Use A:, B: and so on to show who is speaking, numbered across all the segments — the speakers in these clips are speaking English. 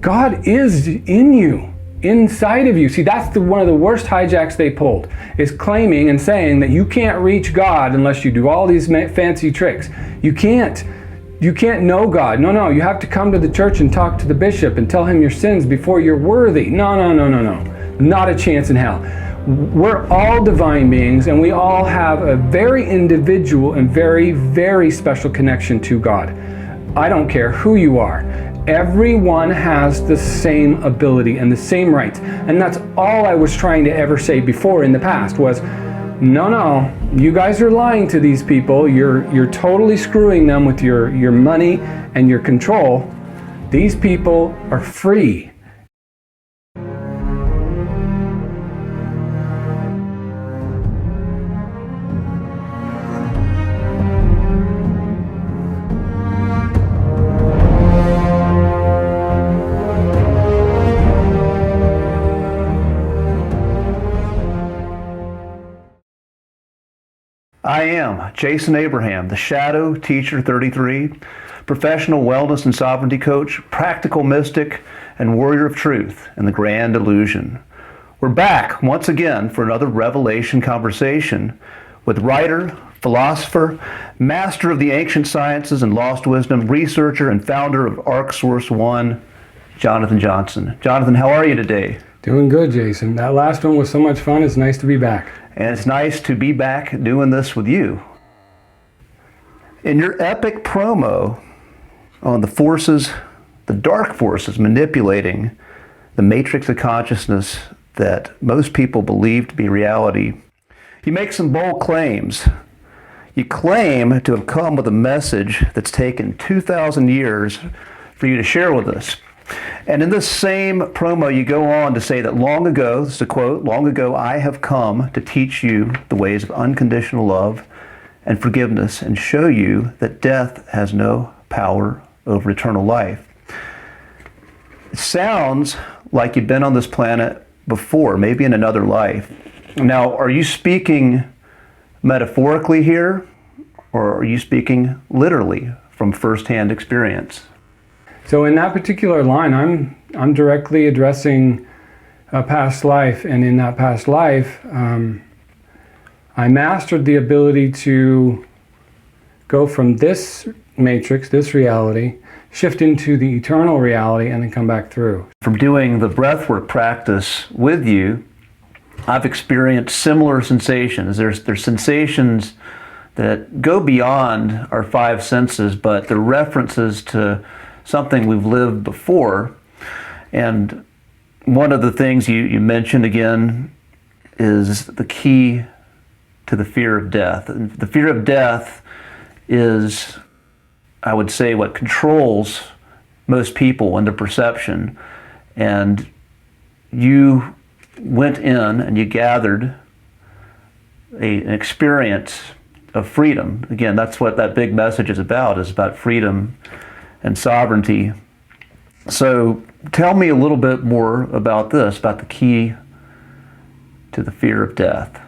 A: God is in you, inside of you. See, that's one of the worst hijacks they pulled, is claiming and saying that you can't reach God unless you do all these fancy tricks. You can't know God. No, you have to come to the church and talk to the bishop and tell him your sins before you're worthy. No. Not a chance in hell. We're all divine beings, and we all have a very individual and very, very special connection to God. I don't care who you are. Everyone has the same ability and the same rights. And that's all I was trying to ever say before in the past was, no, you guys are lying to these people. You're totally screwing them with your money and your control. These people are free.
B: I am Jason Abraham, the Shadow Teacher 33, professional wellness and sovereignty coach, practical mystic, and warrior of truth in the Grand Illusion. We're back once again for another revelation conversation with writer, philosopher, master of the ancient sciences and lost wisdom, researcher, and founder of ArcSource One, Jonathan Johnson. Jonathan, how are you today?
A: Doing good, Jason. That last one was so much fun. It's nice to be back.
B: And it's nice to be back doing this with you. In your epic promo on the dark forces manipulating the matrix of consciousness that most people believe to be reality, you make some bold claims. You claim to have come with a message that's taken 2,000 years for you to share with us. And in this same promo, you go on to say that long ago, this is a quote, long ago I have come to teach you the ways of unconditional love and forgiveness and show you that death has no power over eternal life. It sounds like you've been on this planet before, maybe in another life. Now, are you speaking metaphorically here, or are you speaking literally from firsthand experience?
A: So in that particular line, I'm directly addressing a past life, and in that past life, I mastered the ability to go from this matrix, this reality, shift into the eternal reality, and then come back through.
B: From doing the breathwork practice with you, I've experienced similar sensations. There's sensations that go beyond our five senses, but they're references to something we've lived before. And one of the things you mentioned again is the key to the fear of death. And the fear of death is, I would say, what controls most people and their perception. And you went in and you gathered an experience of freedom. Again, that's what that big message is about freedom and sovereignty. So tell me a little bit more about this, about the key to the fear of death.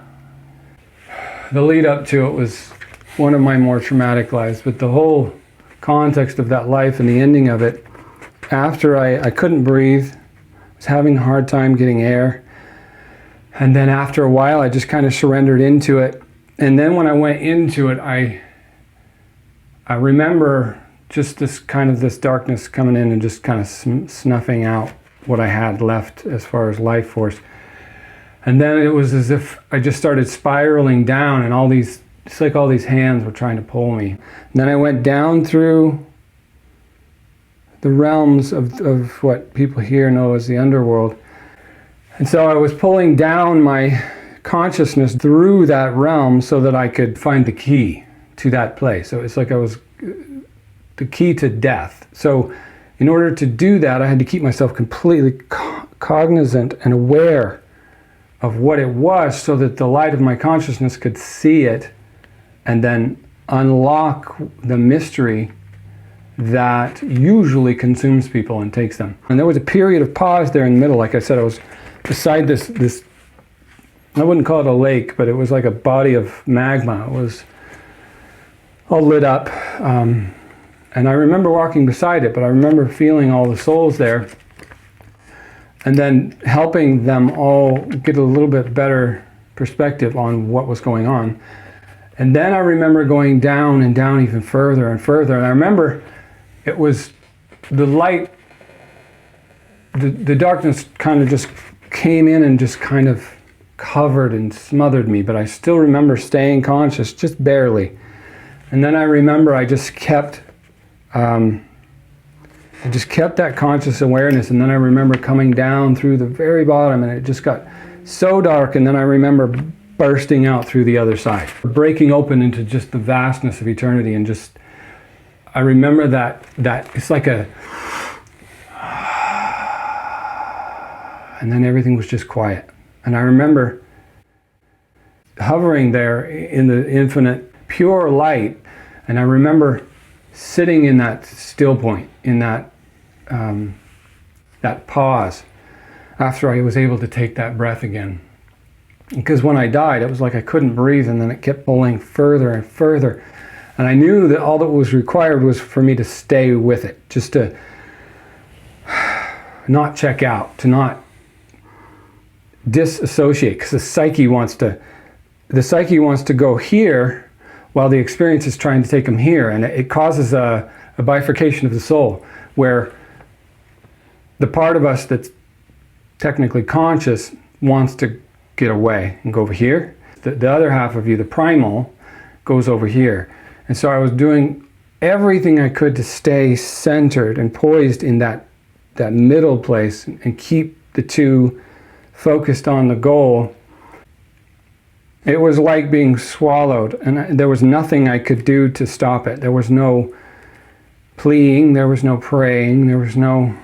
A: The lead up to it was one of my more traumatic lives, but the whole context of that life and the ending of it, after I couldn't breathe, was having a hard time getting air, and then after a while I just kind of surrendered into it. And then when I went into it, I remember just this darkness coming in and just kind of snuffing out what I had left as far as life force. And then it was as if I just started spiraling down, and it's like all these hands were trying to pull me. And then I went down through the realms of what people here know as the underworld. And so I was pulling down my consciousness through that realm so that I could find the key to that place. So it's like I was the key to death. So in order to do that, I had to keep myself completely cognizant and aware of what it was so that the light of my consciousness could see it and then unlock the mystery that usually consumes people and takes them. And there was a period of pause there in the middle. Like I said, I was beside this I wouldn't call it a lake, but it was like a body of magma. It was all lit up. And I remember walking beside it, but I remember feeling all the souls there. and then helping them all get a little bit better perspective on what was going on. And then I remember going down and down even further and further. And I remember it was the light, the darkness kind of just came in and just kind of covered and smothered me. But I still remember staying conscious, just barely. And then I remember I just kept that conscious awareness. And then I remember coming down through the very bottom, and it just got so dark. And then I remember bursting out through the other side, breaking open into just the vastness of eternity. And just, I remember that it's like a, and then everything was just quiet. And I remember hovering there in the infinite pure light. And I remember sitting in that still point, in that pause, after I was able to take that breath again. Because when I died, it was like I couldn't breathe, and then it kept pulling further and further. And I knew that all that was required was for me to stay with it, just to not check out, to not disassociate, because the psyche wants to go here while the experience is trying to take them here, and it causes a bifurcation of the soul, where the part of us that's technically conscious wants to get away and go over here. The other half of you, the primal, goes over here. And so I was doing everything I could to stay centered and poised in that middle place and keep the two focused on the goal. It was like being swallowed, and there was nothing I could do to stop it. There was no pleading, there was no praying, there was no...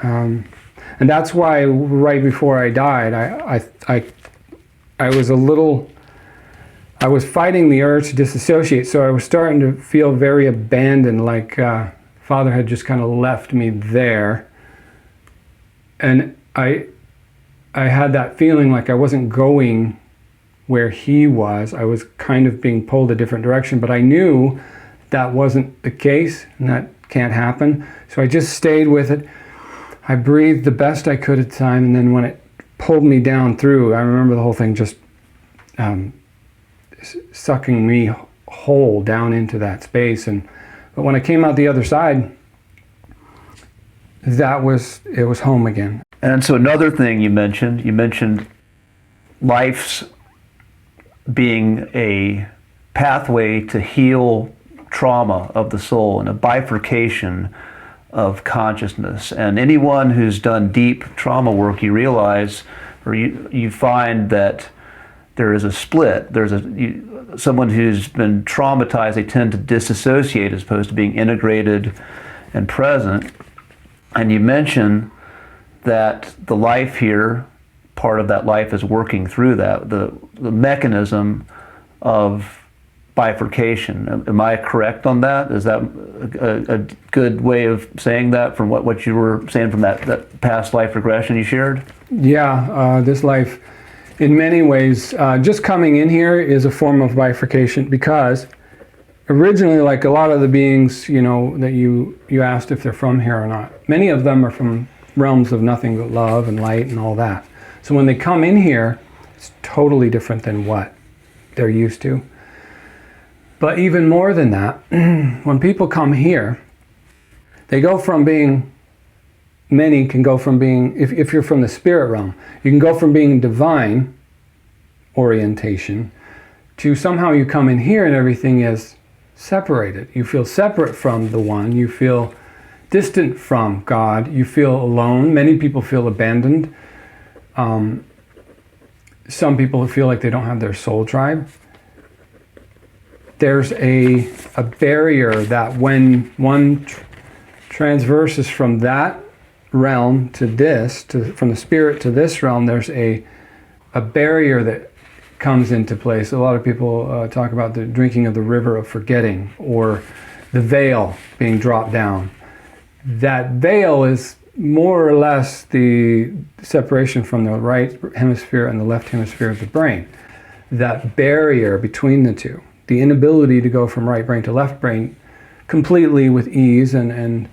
A: and that's why right before I died, I was fighting the urge to disassociate, so I was starting to feel very abandoned, like Father had just kind of left me there. And I had that feeling like I wasn't going where he was. I was kind of being pulled a different direction, but I knew that wasn't the case, and that can't happen. So I just stayed with it. I breathed the best I could at the time, and then when it pulled me down through, I remember the whole thing just sucking me whole down into that space. But when I came out the other side, it was home again.
B: And so another thing you mentioned life's being a pathway to heal trauma of the soul and a bifurcation of consciousness. And anyone who's done deep trauma work, you realize, or you find that there is a split. There's someone who's been traumatized, they tend to disassociate as opposed to being integrated and present. And you mention that the life here, part of that life is working through that, the mechanism of bifurcation. Am I correct on that? Is that a good way of saying that from what you were saying from that past life regression you shared?
A: Yeah, this life, in many ways, just coming in here is a form of bifurcation, because originally, like a lot of the beings, that you asked if they're from here or not, many of them are from realms of nothing but love and light and all that. So when they come in here, it's totally different than what they're used to. But even more than that, when people come here, they go from being, many can go from being, if you're from the spirit realm, you can go from being divine orientation to somehow you come in here and everything is separated. You feel separate from the one, you feel distant from God, you feel alone. Many people feel abandoned. Some people feel like they don't have their soul tribe. There's a barrier that when one transverses from that realm to this, from the spirit to this realm, there's a barrier that comes into place. A lot of people talk about the drinking of the river of forgetting, or the veil being dropped down. That veil is more or less the separation from the right hemisphere and the left hemisphere of the brain. That barrier between the two, the inability to go from right brain to left brain completely with ease and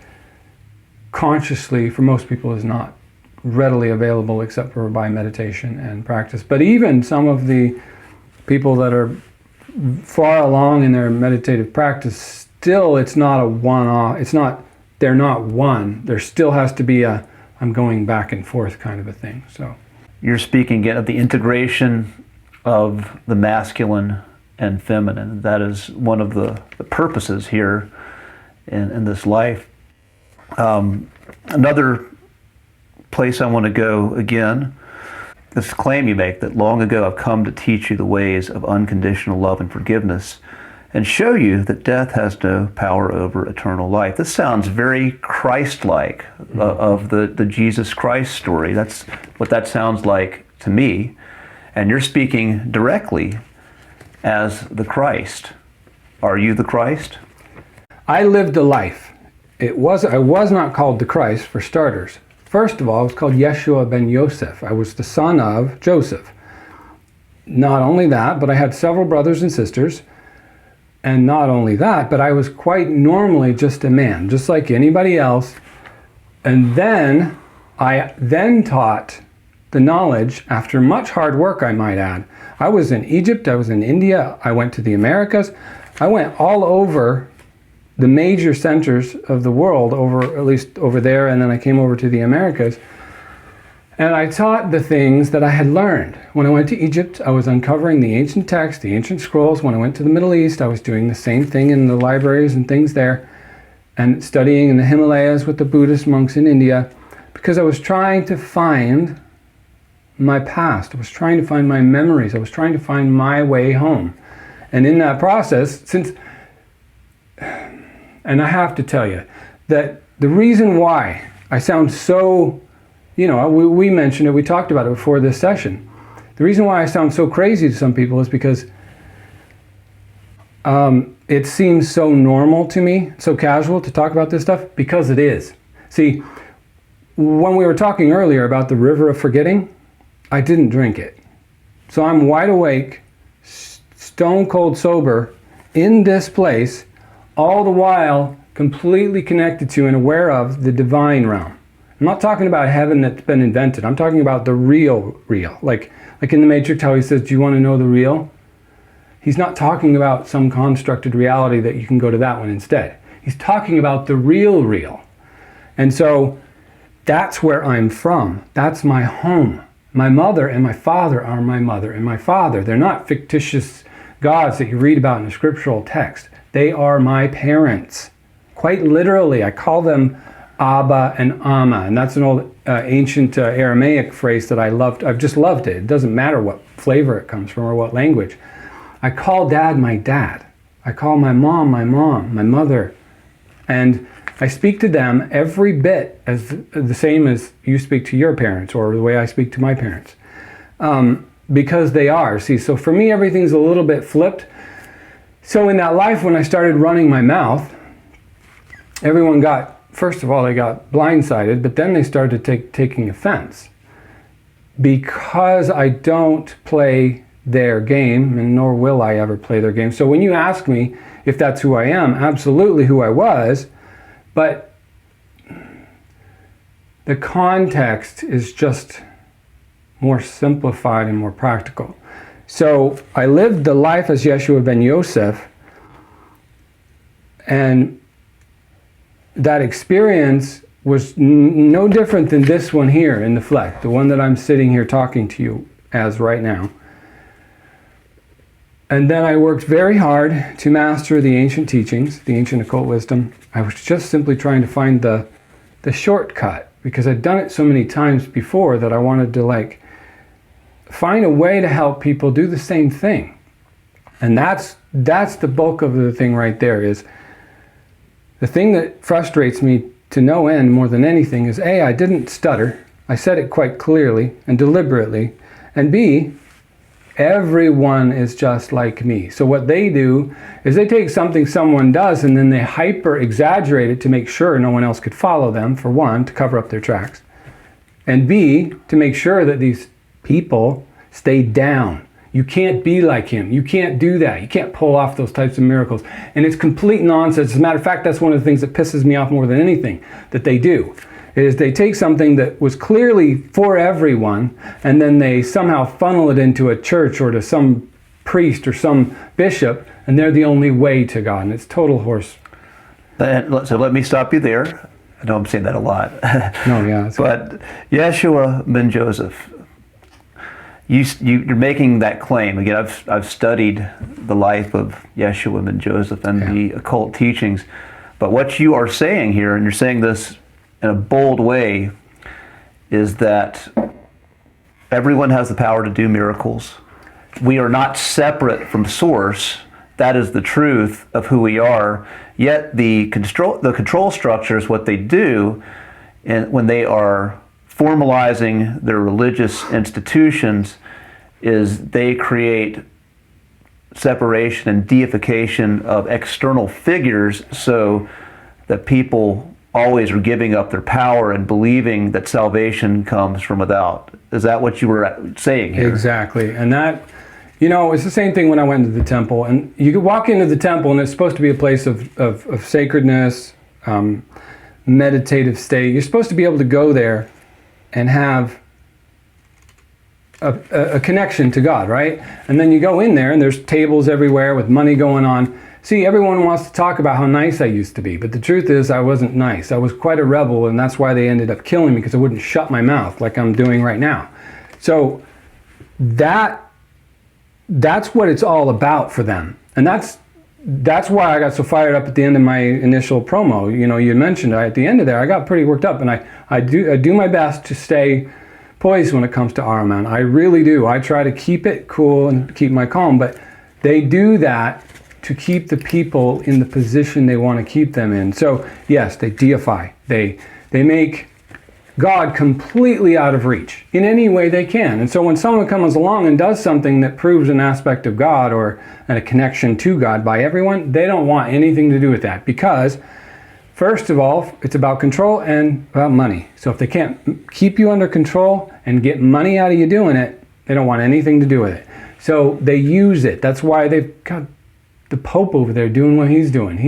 A: consciously, for most people, is not readily available except for by meditation and practice. But even some of the people that are far along in their meditative practice, still it's not a one-off. They're not one. There still has to be a I'm going back and forth kind of a thing. So
B: you're speaking again of the integration of the masculine and feminine. That is one of the purposes here in this life. Another place I want to go again, this claim you make that long ago I've come to teach you the ways of unconditional love and forgiveness and show you that death has no power over eternal life. This sounds very Christ-like, of the Jesus Christ story. That's what that sounds like to me. And you're speaking directly as the Christ. Are you the Christ?
A: I lived a life. I was not called the Christ, for starters. First of all, I was called Yeshua ben Yosef. I was the son of Joseph. Not only that, but I had several brothers and sisters. And not only that, but I was quite normally just a man, just like anybody else. And then I taught the knowledge, after much hard work, I might add. I was in Egypt, I was in India, I went to the Americas. I went all over the major centers of the world, at least over there, and then I came over to the Americas. And I taught the things that I had learned. When I went to Egypt, I was uncovering the ancient texts, the ancient scrolls. When I went to the Middle East, I was doing the same thing in the libraries and things there, and studying in the Himalayas with the Buddhist monks in India, because I was trying to find my past. I was trying to find my memories. I was trying to find my way home. And in that process, and I have to tell you that the reason why I sound so, we mentioned it, we talked about it before this session. The reason why I sound so crazy to some people is because it seems so normal to me, so casual to talk about this stuff, because it is. See, when we were talking earlier about the river of forgetting, I didn't drink it. So I'm wide awake, stone cold sober, in this place, all the while completely connected to and aware of the divine realm. I'm not talking about heaven that's been invented. I'm talking about the real. Like in the Matrix, how he says, do you want to know the real? He's not talking about some constructed reality that you can go to that one instead. He's talking about the real. And so that's where I'm from. That's my home. My mother and my father are my mother and my father. They're not fictitious gods that you read about in a scriptural text. They are my parents. Quite literally, I call them Abba and Amma. And that's an old ancient Aramaic phrase that I loved. I've just loved it. It doesn't matter what flavor it comes from or what language. I call dad my dad. I call my mom, my mother. And I speak to them every bit as the same as you speak to your parents or the way I speak to my parents. Because they are. See, so for me, everything's a little bit flipped. So in that life, when I started running my mouth, everyone first of all, they got blindsided, but then they started taking offense. Because I don't play their game, and nor will I ever play their game. So when you ask me if that's who I am, absolutely who I was, but the context is just more simplified and more practical. So I lived the life as Yeshua ben Yosef, and that experience was no different than this one here in the flesh, the one that I'm sitting here talking to you as right now. And then I worked very hard to master the ancient teachings, the ancient occult wisdom. I was just simply trying to find the shortcut, because I'd done it so many times before that I wanted to find a way to help people do the same thing. And that's the bulk of the thing right there. Is the thing that frustrates me to no end more than anything is A, I didn't stutter. I said it quite clearly and deliberately. And B, everyone is just like me. So what they do is they take something someone does and then they hyper exaggerate it to make sure no one else could follow them, for one, to cover up their tracks. And B, to make sure that these people stay down. You can't be like him. You can't do that. You can't pull off those types of miracles. And it's complete nonsense. As a matter of fact, that's one of the things that pisses me off more than anything that they do. is they take something that was clearly for everyone, and then they somehow funnel it into a church or to some priest or some bishop, and they're the only way to God, and it's total horse.
B: So let me stop you there. I know I'm saying that a lot.
A: No, yeah.
B: But Yeshua ben Joseph, you're making that claim. Again, I've studied the life of Yeshua ben Joseph and the occult teachings. But what you are saying here, and you're saying this in a bold way, is that everyone has the power to do miracles. We are not separate from Source. That is the truth of who we are. Yet the control structures, what they do, and when they are formalizing their religious institutions, is they create separation and deification of external figures, so that people always are giving up their power and believing that salvation comes from without. Is that what you were saying here?
A: Exactly. And that, it's the same thing when I went to the temple. And you could walk into the temple, and it's supposed to be a place of sacredness, meditative state. You're supposed to be able to go there and have a connection to God, right? And then you go in there, and there's tables everywhere with money going on. See, everyone wants to talk about how nice I used to be, but the truth is I wasn't nice. I was quite a rebel, and that's why they ended up killing me, because I wouldn't shut my mouth like I'm doing right now. So that's what it's all about for them. And that's why I got so fired up at the end of my initial promo. You mentioned at the end of there, I got pretty worked up, and I do my best to stay poised when it comes to Ahriman. I really do. I try to keep it cool and keep my calm, but they do that to keep the people in the position they want to keep them in. So yes, they deify. They make God completely out of reach in any way they can. And so when someone comes along and does something that proves an aspect of God or a connection to God by everyone, they don't want anything to do with that, because first of all, it's about control and about money. So if they can't keep you under control and get money out of you doing it, they don't want anything to do with it. So they use it. That's why they've got the Pope over there doing what he's doing.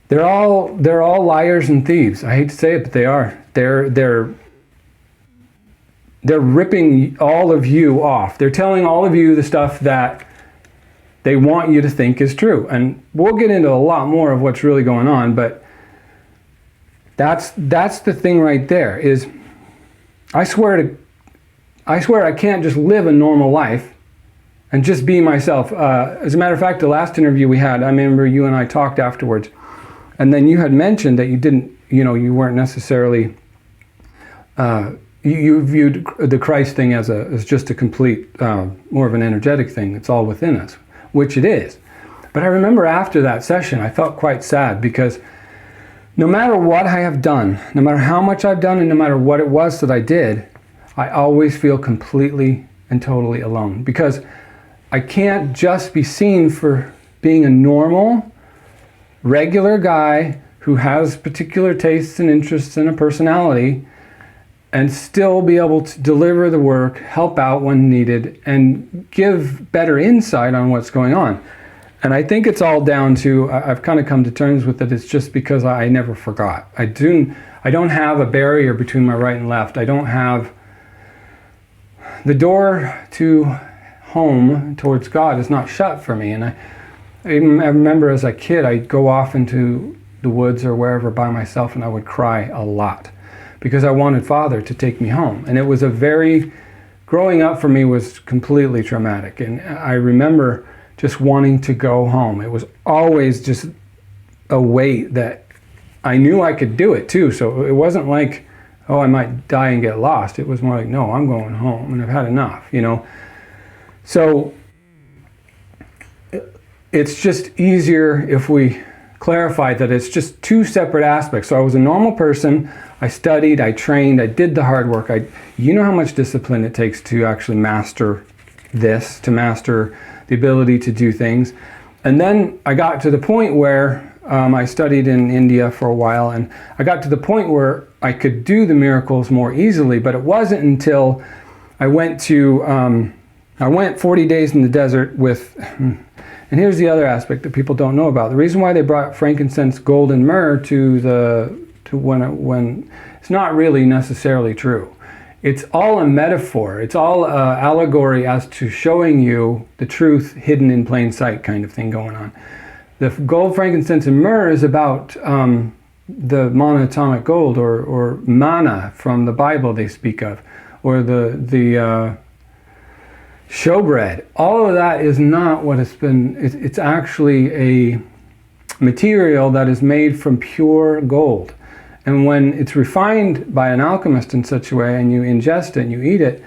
A: They're all liars and thieves. I hate to say it, but they are. They're ripping all of you off. They're telling all of you the stuff that they want you to think is true. And we'll get into a lot more of what's really going on, but that's the thing right there is I swear I can't just live a normal life and just be myself. As a matter of fact, the last interview we had, I remember you and I talked afterwards, and then you had mentioned that you didn't, you weren't necessarily, you viewed the Christ thing as just a complete, more of an energetic thing. It's all within us, which it is. But I remember after that session, I felt quite sad, because no matter what I have done, no matter how much I've done, and no matter what it was that I did, I always feel completely and totally alone, because I can't just be seen for being a normal, regular guy who has particular tastes and interests and a personality, and still be able to deliver the work, help out when needed, and give better insight on what's going on. And I think it's all down to, I've kind of come to terms with it, it's just because I never forgot. I don't have a barrier between my right and left. I don't have the door to home towards God is not shut for me. And I remember as a kid, I'd go off into the woods or wherever by myself, and I would cry a lot because I wanted Father to take me home. And it was growing up for me was completely traumatic. And I remember just wanting to go home. It was always just a weight that I knew I could do it too. So it wasn't like, oh, I might die and get lost. It was more like, no, I'm going home and I've had enough, So it's just easier if we clarify that it's just two separate aspects. So I was a normal person. I studied, I trained, I did the hard work. You know how much discipline it takes to actually master this, to master the ability to do things. And then I got to the point where I studied in India for a while, and I got to the point where I could do the miracles more easily, but it wasn't until I went 40 days in the desert with, and here's the other aspect that people don't know about. The reason why they brought frankincense, gold, and myrrh to to when it's not really necessarily true. It's all a metaphor. It's all allegory as to showing you the truth hidden in plain sight kind of thing going on. The gold, frankincense, and myrrh is about the monatomic gold or manna from the Bible they speak of, or the showbread. All of that is not what it's been. It's actually a material that is made from pure gold. And when it's refined by an alchemist in such a way and you ingest it and you eat it,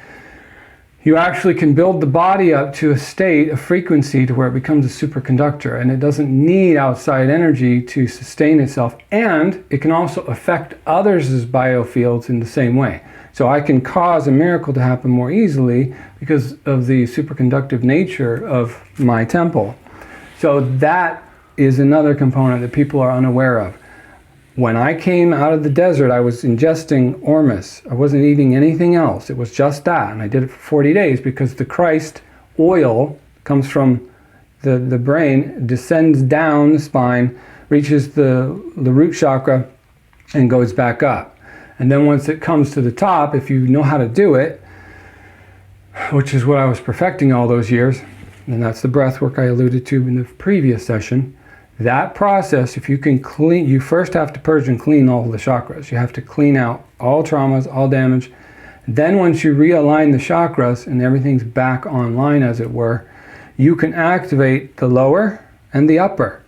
A: you actually can build the body up to a state, a frequency to where it becomes a superconductor, and it doesn't need outside energy to sustain itself. And it can also affect others' biofields in the same way. So I can cause a miracle to happen more easily because of the superconductive nature of my temple. So that is another component that people are unaware of. When I came out of the desert, I was ingesting ormus. I wasn't eating anything else. It was just that. And I did it for 40 days because the Christ oil comes from the brain, descends down the spine, reaches the root chakra, and goes back up. And then once it comes to the top, if you know how to do it, which is what I was perfecting all those years, and that's the breath work I alluded to in the previous session, that process, if you can clean, you first have to purge and clean all the chakras. You have to clean out all traumas, all damage. Then once you realign the chakras and everything's back online, as it were, you can activate the lower and the upper.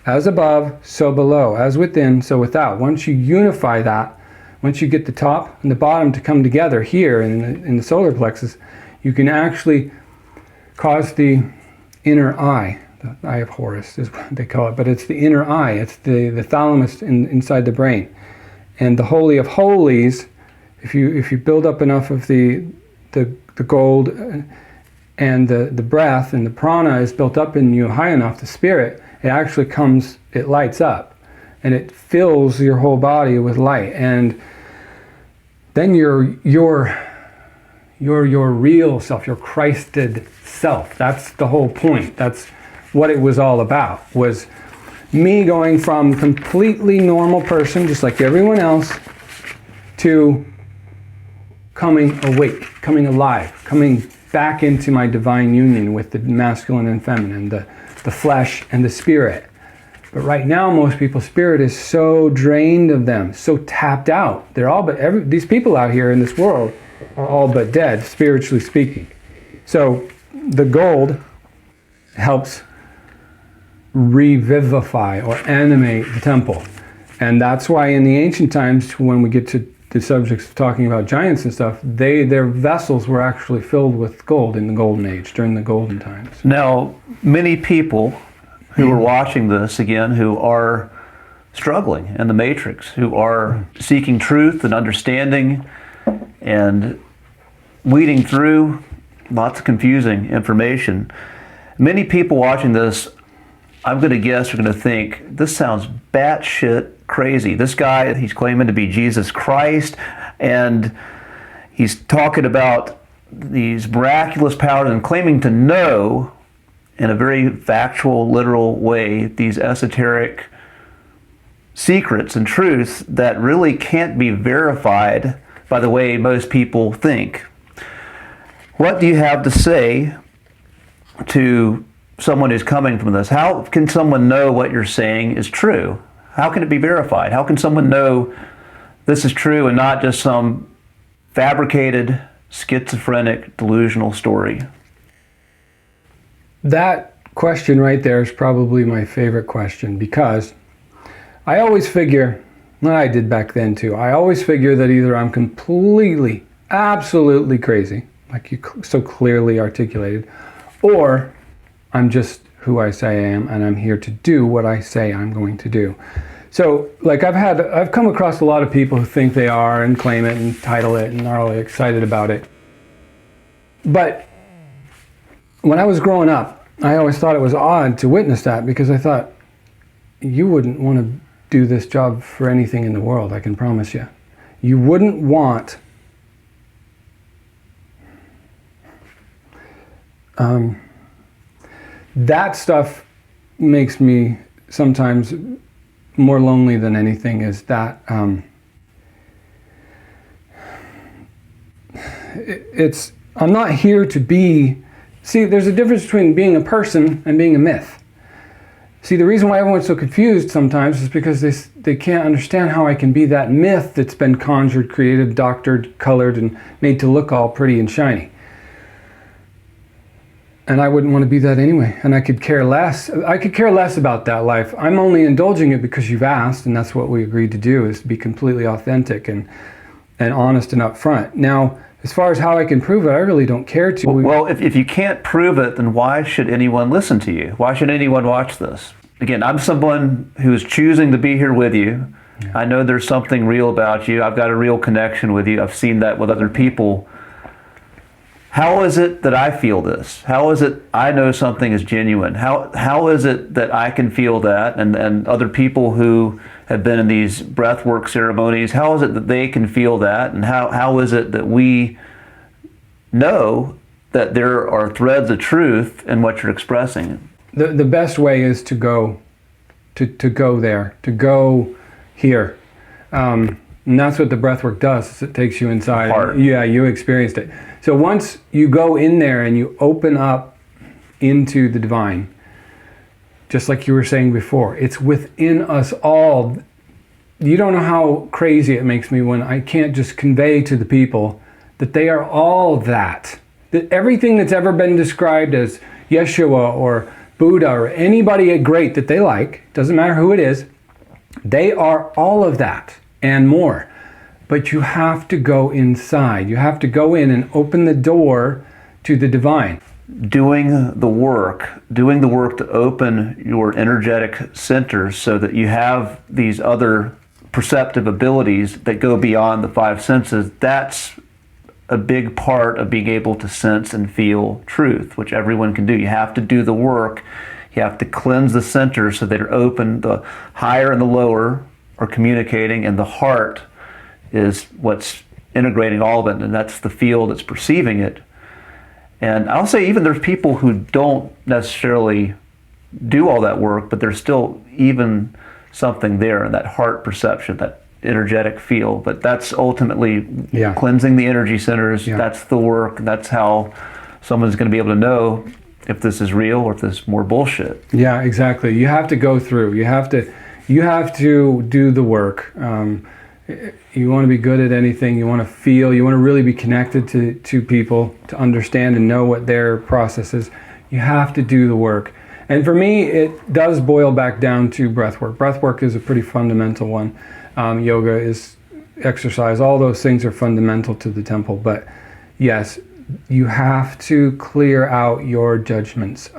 A: As above, so below. As within, so without. Once you unify that, once you get the top and the bottom to come together here in the solar plexus, you can actually cause the inner eye. The eye of Horus is what they call it, but it's the inner eye. It's the thalamus inside the brain. And the Holy of Holies, if you build up enough of the gold and the breath and the prana is built up in you high enough, the spirit, it actually comes, it lights up and it fills your whole body with light. And then your real self, your Christed self. That's the whole point. That's what it was all about, was me going from completely normal person, just like everyone else, to coming awake, coming alive, coming back into my divine union with the masculine and feminine, the flesh and the spirit. But right now, most people's spirit is so drained of them, so tapped out. They're all but these people out here in this world are all but dead, spiritually speaking. So the gold helps revivify or animate the temple. And that's why in the ancient times, when we get to the subjects of talking about giants and stuff, their vessels were actually filled with gold in the golden age, during the golden times.
B: Now, many people who are watching this, again, who are struggling in the matrix, who are seeking truth and understanding and weeding through lots of confusing information. Many people watching this, I'm going to guess, are going to think, this sounds batshit crazy. This guy, he's claiming to be Jesus Christ, and he's talking about these miraculous powers and claiming to know, in a very factual, literal way, these esoteric secrets and truths that really can't be verified by the way most people think. What do you have to say to someone who's coming from this? How can someone know what you're saying is true? How can it be verified? How can someone know this is true and not just some fabricated, schizophrenic, delusional story?
A: That question right there is probably my favorite question, because I always figure, and I did back then too, I always figure that either I'm completely, absolutely crazy, like you so clearly articulated, or I'm just who I say I am, and I'm here to do what I say I'm going to do. So, like I've come across a lot of people who think they are and claim it and title it and are all excited about it. But when I was growing up, I always thought it was odd to witness that, because I thought, you wouldn't want to do this job for anything in the world, I can promise you. You wouldn't want that stuff makes me sometimes more lonely than anything is that I'm not here to be. See, there's a difference between being a person and being a myth. See, the reason why everyone's so confused sometimes is because they can't understand how I can be that myth that's been conjured, created, doctored, colored, and made to look all pretty and shiny. And I wouldn't want to be that anyway. And I could care less. I could care less about that life. I'm only indulging it because you've asked, and that's what we agreed to do, is to be completely authentic and honest and upfront. Now, as far as how I can prove it, I really don't care to.
B: Well, if you can't prove it, then why should anyone listen to you? Why should anyone watch this? Again, I'm someone who is choosing to be here with you. Yeah. I know there's something real about you. I've got a real connection with you. I've seen that with other people. How is it that I feel this? How is it I know something is genuine? How is it that I can feel that, and other people who have been in these breathwork ceremonies, how is it that they can feel that? And how is it that we know that there are threads of truth in what you're expressing?
A: The best way is to go there, to go here. And that's what the breathwork does, is it takes you inside.
B: Heart.
A: Yeah, you experienced it. So once you go in there and you open up into the divine, just like you were saying before, it's within us all. You don't know how crazy it makes me when I can't just convey to the people that they are all that. That everything that's ever been described as Yeshua or Buddha or anybody great that they like, doesn't matter who it is, they are all of that and more. But you have to go inside. You have to go in and open the door to the divine.
B: Doing the work to open your energetic centers so that you have these other perceptive abilities that go beyond the five senses, that's a big part of being able to sense and feel truth, which everyone can do. You have to do the work. You have to cleanse the centers so they're open. The higher and the lower are communicating, and the heart is what's integrating all of it, and that's the field that's perceiving it. And I'll say even there's people who don't necessarily do all that work, but there's still even something there in that heart perception, that energetic feel. But that's ultimately cleansing the energy centers. Yeah. That's the work. That's how someone's going to be able to know if this is real or if this is more bullshit.
A: Yeah, exactly. You have to go through. You have to do the work. You want to be good at anything. You want to feel. You want to really be connected to people, to understand and know what their process is. You have to do the work. And for me, it does boil back down to breathwork. Breathwork is a pretty fundamental one. Yoga is exercise. All those things are fundamental to the temple. But yes, you have to clear out your judgments.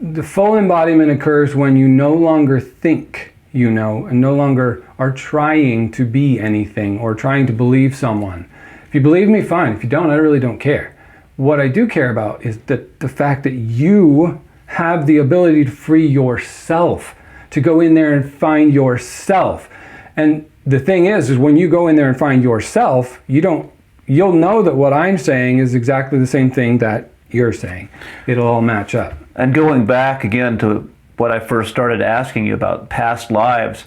A: The full embodiment occurs when you no longer think you know, and no longer are trying to be anything or trying to believe someone. If you believe me, fine. If you don't, I really don't care. What I do care about is that the fact that you have the ability to free yourself, to go in there and find yourself. And the thing is when you go in there and find yourself, you'll know that what I'm saying is exactly the same thing that you're saying. It'll all match up.
B: And going back again to what I first started asking you about past lives.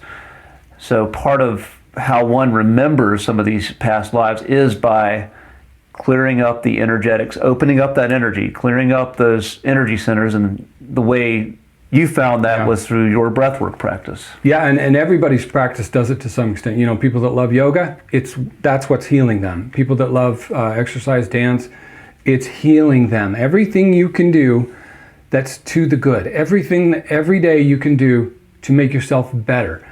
B: So part of how one remembers some of these past lives is by clearing up the energetics, opening up that energy, clearing up those energy centers, and the way you found that was through your breathwork practice.
A: Yeah, and everybody's practice does it to some extent. You know, people that love yoga, that's what's healing them. People that love exercise, dance, it's healing them. Everything you can do that's to the good. Everything that every day you can do to make yourself better.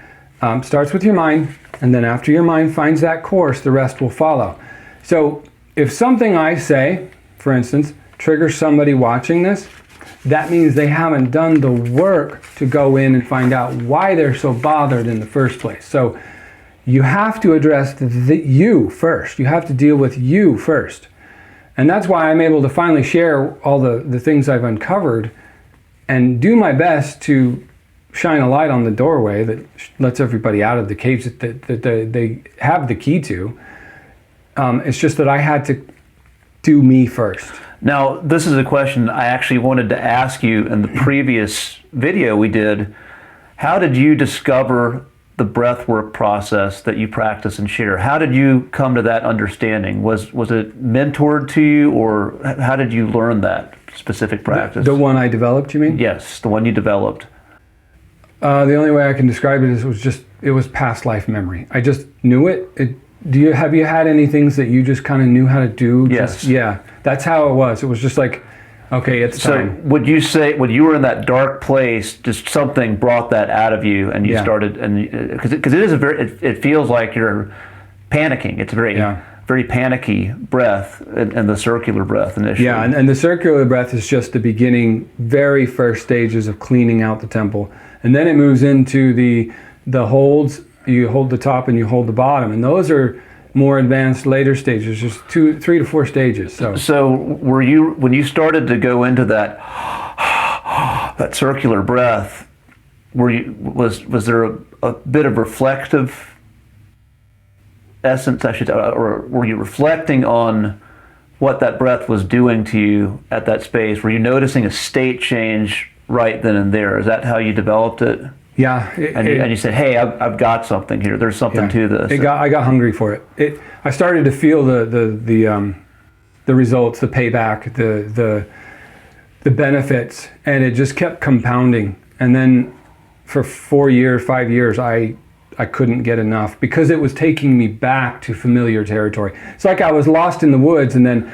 A: Starts with your mind, and then after your mind finds that course, the rest will follow. So if something I say, for instance, triggers somebody watching this, that means they haven't done the work to go in and find out why they're so bothered in the first place. So you have to address you first. You have to deal with you first. And that's why I'm able to finally share all the things I've uncovered and do my best to shine a light on the doorway that lets everybody out of the cage that they have the key to. It's just that I had to do me first.
B: Now, this is a question I actually wanted to ask you in the previous video we did. How did you discover the breath work process that you practice and share? How did you come to that understanding? Was it mentored to you, or how did you learn that specific practice?
A: The one I developed, you mean?
B: Yes, the one you developed.
A: The only way I can describe it is it was past life memory. I just knew it. Have you had any things that you just kind of knew how to do?
B: Yes.
A: Yeah, that's how it was. It was just like, okay, it's time.
B: So would you say when you were in that dark place, just something brought that out of you, and you started, and because it is it feels like you're panicking. It's a very panicky breath, and the circular breath initially.
A: Yeah, and the circular breath is just the beginning, very first stages of cleaning out the temple. And then it moves into the holds. You hold the top and you hold the bottom. And those are more advanced later stages, just 3 to 4 stages.
B: So were you, when you started to go into that circular breath, was there a bit of reflective essence, I should say, or were you reflecting on what that breath was doing to you at that space? Were you noticing a state change right then and there? Is that how you developed it?
A: Yeah.
B: And you said, hey, I've got something here. There's something to this.
A: I got hungry for it. I started to feel the results, the payback, the benefits, and it just kept compounding. And then for 4 years, 5 years, I couldn't get enough because it was taking me back to familiar territory. It's like I was lost in the woods, and then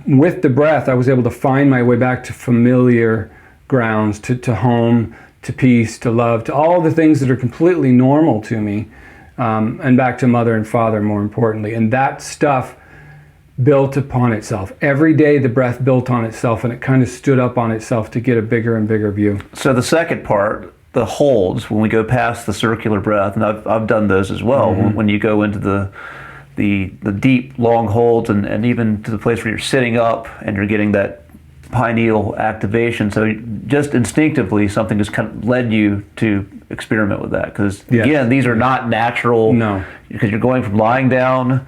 A: with the breath, I was able to find my way back to familiar grounds, to home, to peace, to love, to all the things that are completely normal to me, and back to mother and father, more importantly. And that stuff built upon itself. Every day the breath built on itself, and it kind of stood up on itself to get a bigger and bigger view.
B: So the second part, the holds, when we go past the circular breath, and I've done those as well, when you go into the deep, long holds, and even to the place where you're sitting up and you're getting that pineal activation. So just instinctively, something just kind of led you to experiment with that. Because again, these are not natural.
A: No.
B: Because you're going from lying down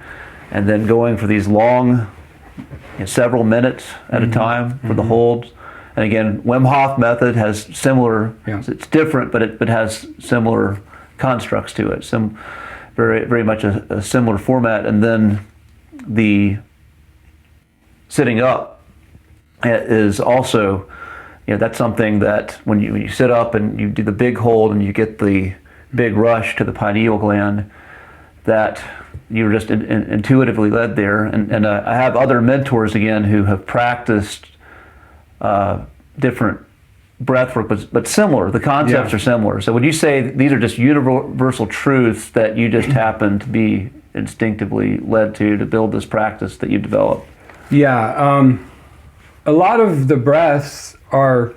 B: and then going for these long, several minutes at a time for the holds. And again, Wim Hof method has similar, it's different, but it has similar constructs to it. Some very, very much a similar format. And then the sitting up is also, that's something that when you sit up and you do the big hold and you get the big rush to the pineal gland, that you're just intuitively led there. And I have other mentors again who have practiced different breath work, but similar. The concepts are similar. So would you say these are just universal truths that you just happen to be instinctively led to build this practice that you developed?
A: Yeah. A lot of the breaths are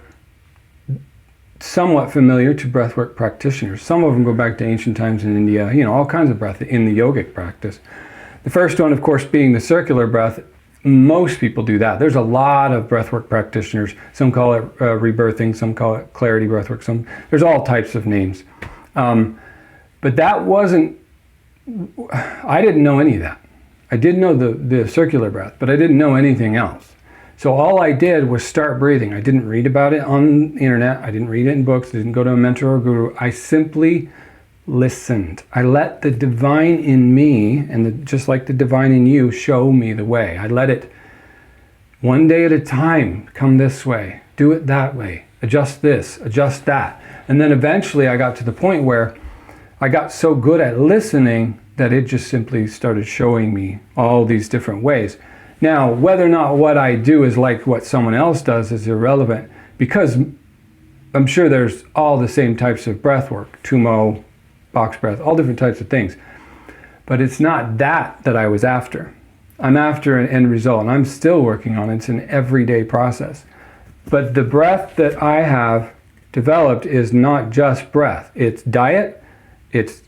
A: somewhat familiar to breathwork practitioners. Some of them go back to ancient times in India, all kinds of breath in the yogic practice. The first one, of course, being the circular breath. Most people do that. There's a lot of breathwork practitioners. Some call it rebirthing, some call it clarity breathwork. There's all types of names. But that wasn't, I didn't know any of that. I did know the circular breath, but I didn't know anything else. So all I did was start breathing. I didn't read about it on the internet. I didn't read it in books. I didn't go to a mentor or guru. I simply listened. I let the divine in me, and just like the divine in you, show me the way. I let it, one day at a time, come this way, do it that way, adjust this, adjust that. And then eventually I got to the point where I got so good at listening that it just simply started showing me all these different ways. Now, whether or not what I do is like what someone else does is irrelevant, because I'm sure there's all the same types of breath work, Tumo, box breath, all different types of things. But it's not that I was after. I'm after an end result, and I'm still working on it. It's an everyday process. But the breath that I have developed is not just breath. It's diet, it's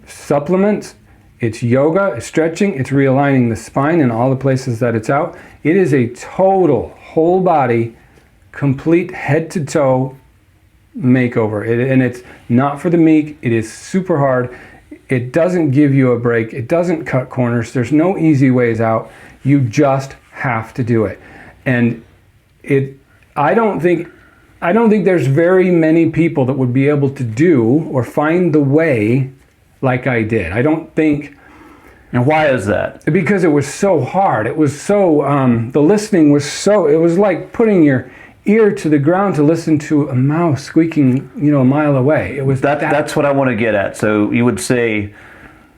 A: supplements, it's yoga, it's stretching, it's realigning the spine in all the places that it's out. It is a total, whole body, complete head to toe makeover. And it's not for the meek. It is super hard. It doesn't give you a break. It doesn't cut corners. There's no easy ways out. You just have to do it. And I don't think I don't think there's very many people that would be able to do or find the way like I did. I don't think.
B: And why is that?
A: Because it was so hard. It was so, the listening was so, it was like putting your ear to the ground to listen to a mouse squeaking, a mile away. It was
B: That's what I want to get at. So you would say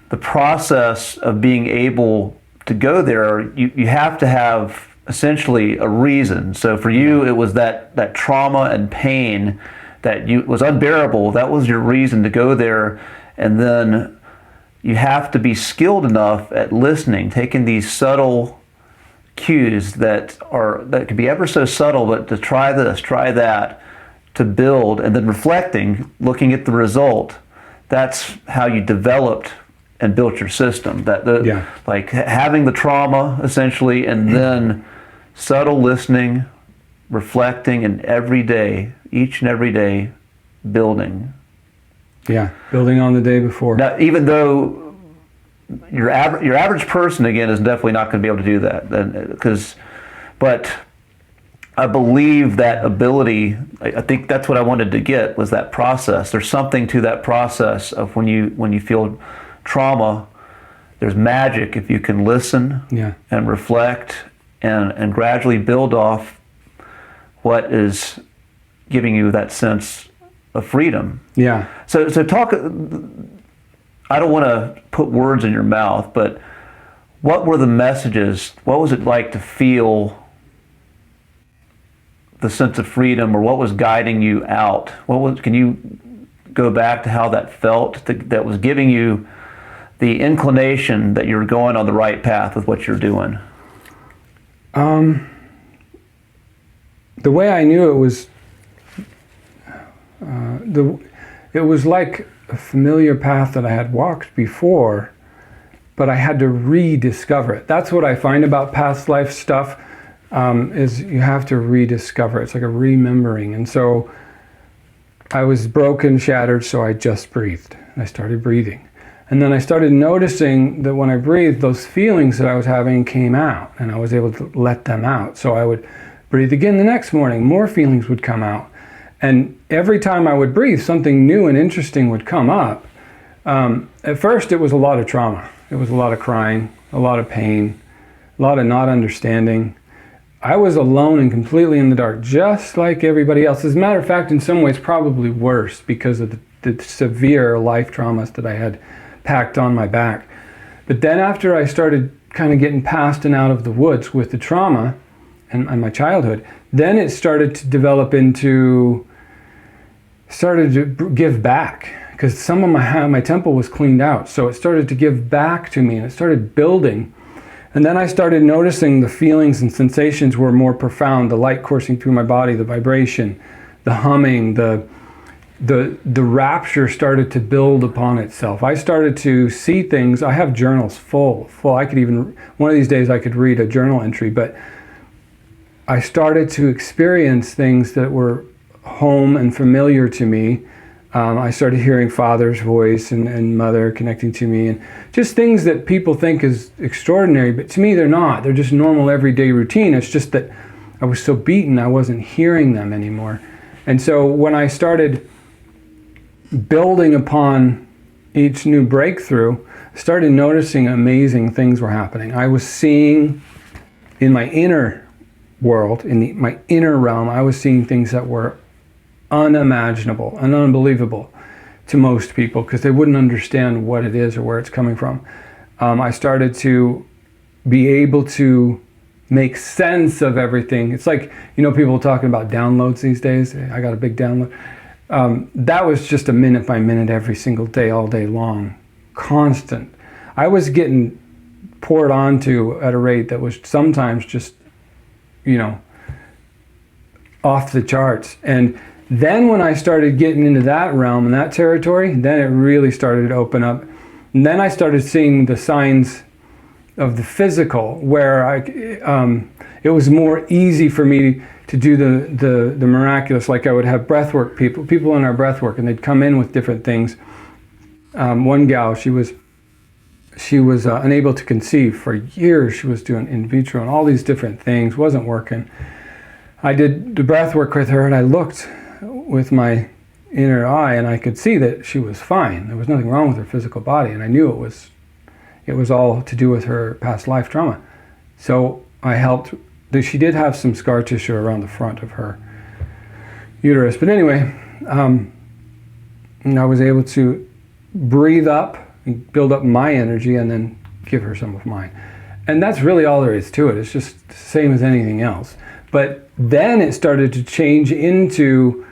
B: the process of being able to go there, you have to have essentially a reason. So for you, it was that trauma and pain that was unbearable. That was your reason to go there. And then you have to be skilled enough at listening, taking these subtle cues that can be ever so subtle, but to try this, try that, to build, and then reflecting, looking at the result. That's how you developed and built your system. Like having the trauma essentially, and then subtle listening, reflecting, and every day, each and every day, building.
A: Yeah, building on the day before.
B: Now, even though your average person, again, is definitely not going to be able to do that, but I believe that ability. I think that's what I wanted to get, was that process. There's something to that process of when you feel trauma. There's magic if you can listen and reflect and gradually build off what is giving you that sense of freedom.
A: Yeah.
B: So talk. I don't want to put words in your mouth, but what were the messages? What was it like to feel the sense of freedom, or what was guiding you out? Can you go back to how that felt, that was giving you the inclination that you're going on the right path with what you're doing?
A: The way I knew it was, it was like a familiar path that I had walked before, but I had to rediscover it. That's what I find about past life stuff, is you have to rediscover it. It's like a remembering. And so I was broken, shattered, so I just breathed. I started breathing. And then I started noticing that when I breathed, those feelings that I was having came out, and I was able to let them out. So I would breathe again the next morning, more feelings would come out. And every time I would breathe, something new and interesting would come up. At first, it was a lot of trauma. It was a lot of crying, a lot of pain, a lot of not understanding. I was alone and completely in the dark, just like everybody else. As a matter of fact, in some ways, probably worse because of the severe life traumas that I had packed on my back. But then after I started kind of getting past and out of the woods with the trauma and my childhood, then it started to develop into, started to give back, because some of my temple was cleaned out. So it started to give back to me, and it started building. And then I started noticing the feelings and sensations were more profound, the light coursing through my body, the vibration, the humming, the rapture started to build upon itself. I started to see things. I have journals full. I could even, one of these days I could read a journal entry, but I started to experience things that were home and familiar to me. I started hearing Father's voice and Mother connecting to me, and just things that people think is extraordinary, but to me they're not. They're just normal everyday routine. It's just that I was so beaten I wasn't hearing them anymore. And so when I started building upon each new breakthrough, I started noticing amazing things were happening. I was seeing in my inner world, in my inner realm, I was seeing things that were unimaginable and unbelievable to most people, because they wouldn't understand what it is or where it's coming from. I started to be able to make sense of everything. It's like, people talking about downloads these days. I got a big download. That was just a minute by minute every single day, all day long, constant. I was getting poured onto at a rate that was sometimes just, off the charts. And then when I started getting into that realm and that territory, then it really started to open up. And then I started seeing the signs of the physical, where it was more easy for me to do the miraculous. Like I would have breathwork people in our breathwork, and they'd come in with different things. One gal, she was unable to conceive for years. She was doing in vitro and all these different things, wasn't working. I did the breath work with her, and I looked with my inner eye, and I could see that she was fine. There was nothing wrong with her physical body, and I knew it was all to do with her past life trauma. So I helped. She did have some scar tissue around the front of her uterus, but anyway, I was able to breathe up and build up my energy, and then give her some of mine. And that's really all there is to it. It's just the same as anything else. But then it started to change into,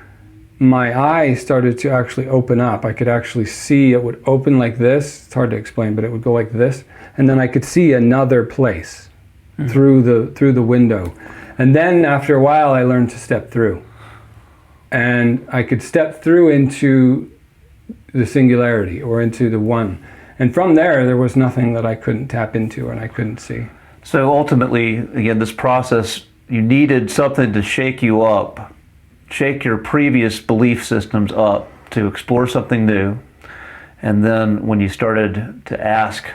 A: my eyes started to actually open up. I could actually see it would open like this. It's hard to explain, but it would go like this. And then I could see another place through the window. And then after a while, I learned to step through. And I could step through into the singularity, or into the one. And from there was nothing that I couldn't tap into and I couldn't see.
B: So ultimately, again, this process, you needed something to shake you up, shake your previous belief systems up, to explore something new. And then when you started to ask,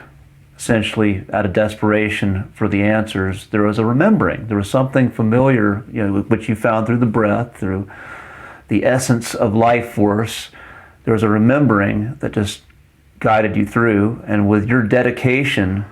B: essentially out of desperation for the answers, there was a remembering. There was something familiar, which you found through the breath, through the essence of life force. There was a remembering that just guided you through, and with your dedication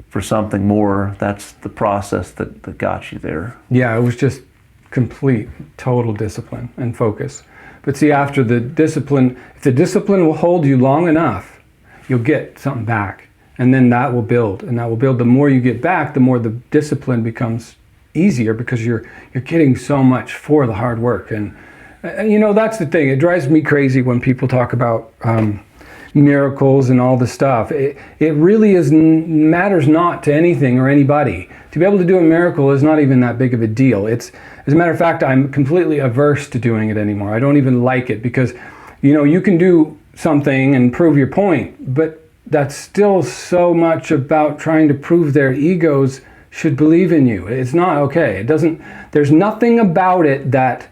B: for something more, that's the process that got you there.
A: Yeah, it was just complete, total discipline and focus. But see, after the discipline, if the discipline will hold you long enough, you'll get something back. And then that will build, and that will build. The more you get back, the more the discipline becomes easier, because you're getting so much for the hard work. And that's the thing. It drives me crazy when people talk about miracles and all the stuff. It really matters not to anything or anybody. To be able to do a miracle is not even that big of a deal. As a matter of fact, I'm completely averse to doing it anymore. I don't even like it, because you can do something and prove your point, but that's still so much about trying to prove their egos should believe in you. It's not okay. There's nothing about it that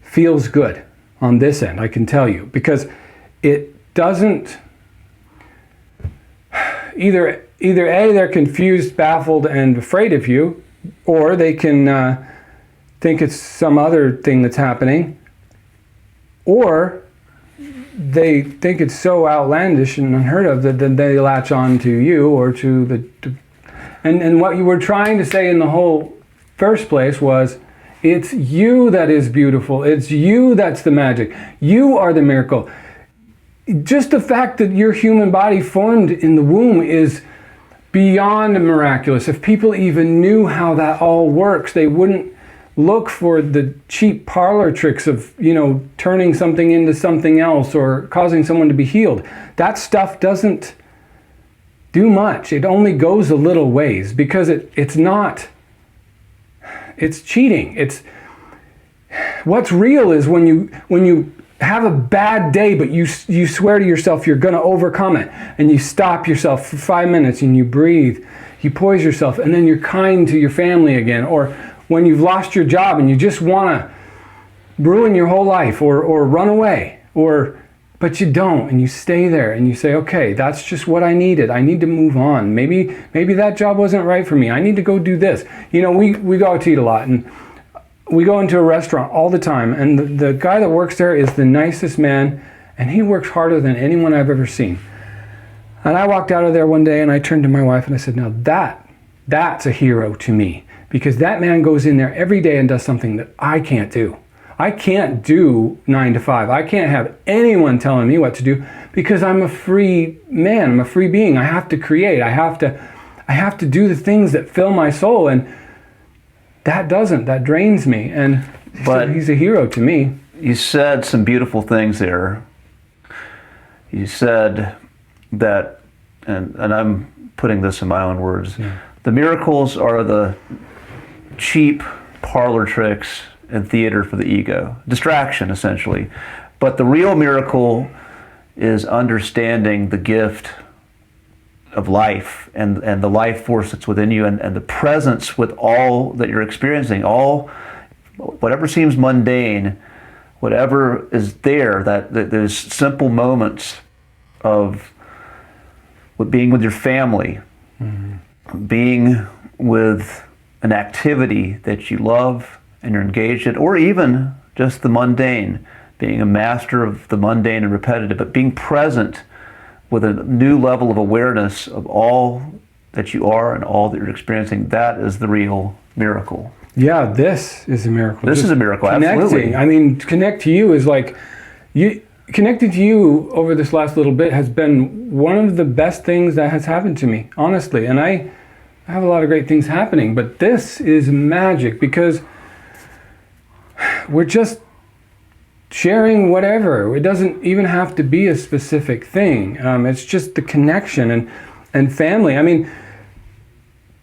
A: feels good on this end, I can tell you, because it doesn't. Either A, they're confused, baffled, and afraid of you, or they can think it's some other thing that's happening, or they think it's so outlandish and unheard of that then they latch on to you, or to and what you were trying to say in the whole first place was, it's you that is beautiful. It's you that's the magic. You are the miracle. Just the fact that your human body formed in the womb is beyond miraculous. If people even knew how that all works, they wouldn't look for the cheap parlor tricks of, turning something into something else or causing someone to be healed. That stuff doesn't do much. It only goes a little ways, because it's cheating. What's real is when you have a bad day, but you swear to yourself you're going to overcome it, and you stop yourself for 5 minutes and you breathe, you poise yourself, and then you're kind to your family again. Or when you've lost your job and you just want to ruin your whole life or run away, but you don't, and you stay there and you say, okay, that's just what I needed. I need to move on. Maybe that job wasn't right for me. I need to go do this. We go out to eat a lot, and we go into a restaurant all the time, and the guy that works there is the nicest man, and he works harder than anyone I've ever seen. And I walked out of there one day, and I turned to my wife and I said, now that's a hero to me, because that man goes in there every day and does something that I can't do. I can't do 9 to 5. I can't have anyone telling me what to do, because I'm a free man. I'm a free being. I have to create. I have to do the things that fill my soul, and that drains me. And
B: but
A: he's a hero to me.
B: You said some beautiful things there. You said that, and I'm putting this in my own words, the miracles are the cheap parlor tricks and theater for the ego. Distraction, essentially. But the real miracle is understanding the gift of life and the life force that's within you, and the presence with all that you're experiencing, whatever seems mundane, whatever is there, that there's simple moments of being with your family, being with an activity that you love and you're engaged in, or even just the mundane, being a master of the mundane and repetitive, but being present with a new level of awareness of all that you are and all that you're experiencing, that is the real miracle.
A: Yeah, this is a miracle.
B: This is a miracle, absolutely.
A: I mean, connect to you is like, connecting to you over this last little bit has been one of the best things that has happened to me, honestly. And I have a lot of great things happening, but this is magic because we're just sharing whatever. It doesn't even have to be a specific thing. It's just the connection and family. I mean,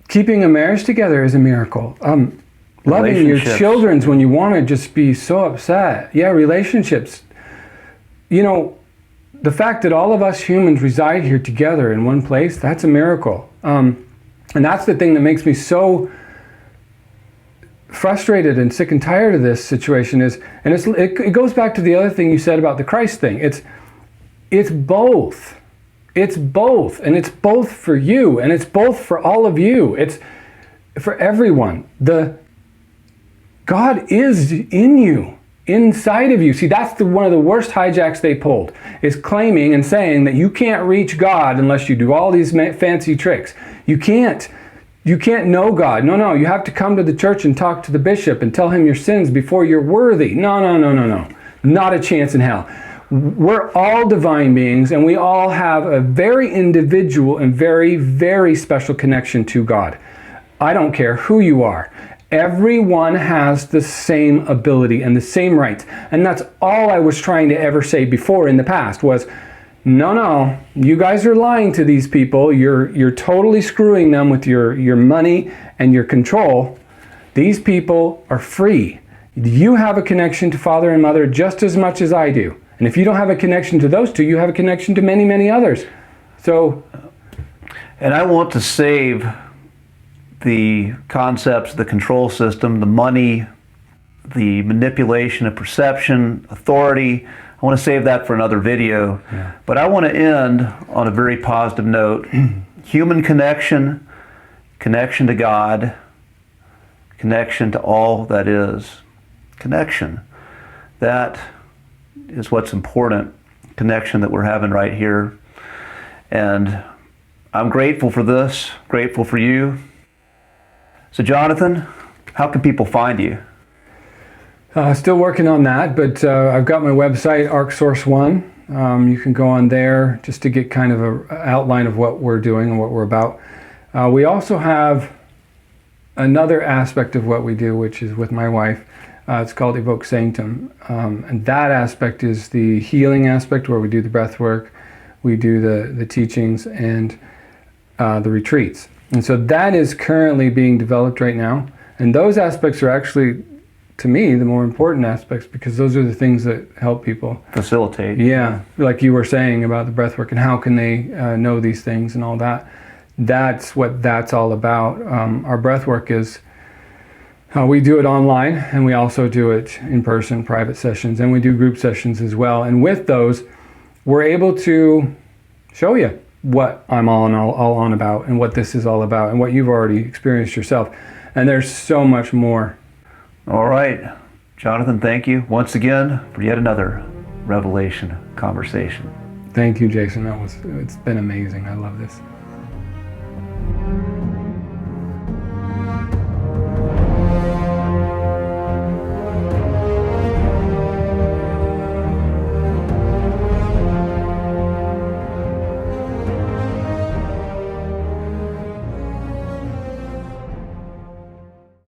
A: keeping a marriage together is a miracle. Loving your children when you want to just be so upset. Yeah, relationships. You know, the fact that all of us humans reside here together in one place, that's a miracle. And that's the thing that makes me so frustrated and sick and tired of this situation is, and it goes back to the other thing you said about the Christ thing. It's both. It's both, and it's both for you, and it's both for all of you. It's for everyone. God is in you, inside of you. See, that's one of the worst hijacks they pulled, is claiming and saying that you can't reach God unless you do all these fancy tricks. You can't know God. No, you have to come to the church and talk to the bishop and tell him your sins before you're worthy. No. Not a chance in hell. We're all divine beings, and we all have a very individual and very, very special connection to God. I don't care who you are. Everyone has the same ability and the same rights. And that's all I was trying to ever say before in the past was, no, you guys are lying to these people. You're totally screwing them with your money and your control. These people are free. You have a connection to Father and Mother just as much as I do. And if you don't have a connection to those two, you have a connection to many, many others. So,
B: and I want to save the concepts, the control system, the money, the manipulation of perception, authority. I want to save that for another video. Yeah. But I want to end on a very positive note. Human connection, connection to God, connection to all that is. Connection. That is what's important. Connection that we're having right here. And I'm grateful for this, grateful for you. So Jonathan, how can people find you?
A: Still working on that, but I've got my website, ArcSource One. You can go on there just to get kind of an outline of what we're doing and what we're about. We also have another aspect of what we do, which is with my wife. It's called Evoke Sanctum. And that aspect is the healing aspect where we do the breath work, we do the teachings, and the retreats. And so that is currently being developed right now. And those aspects are actually, to me, the more important aspects because those are the things that help people.
B: Facilitate.
A: Yeah, like you were saying about the breath work and how can they know these things and all that. That's what that's all about. Our breath work is, we do it online and we also do it in person, private sessions, and we do group sessions as well. And with those, we're able to show you what I'm all on about and what this is all about and what you've already experienced yourself. And there's so much more.
B: All right. Jonathan, thank you once again for yet another Revelation conversation.
A: Thank you, Jason. It's been amazing. I love this.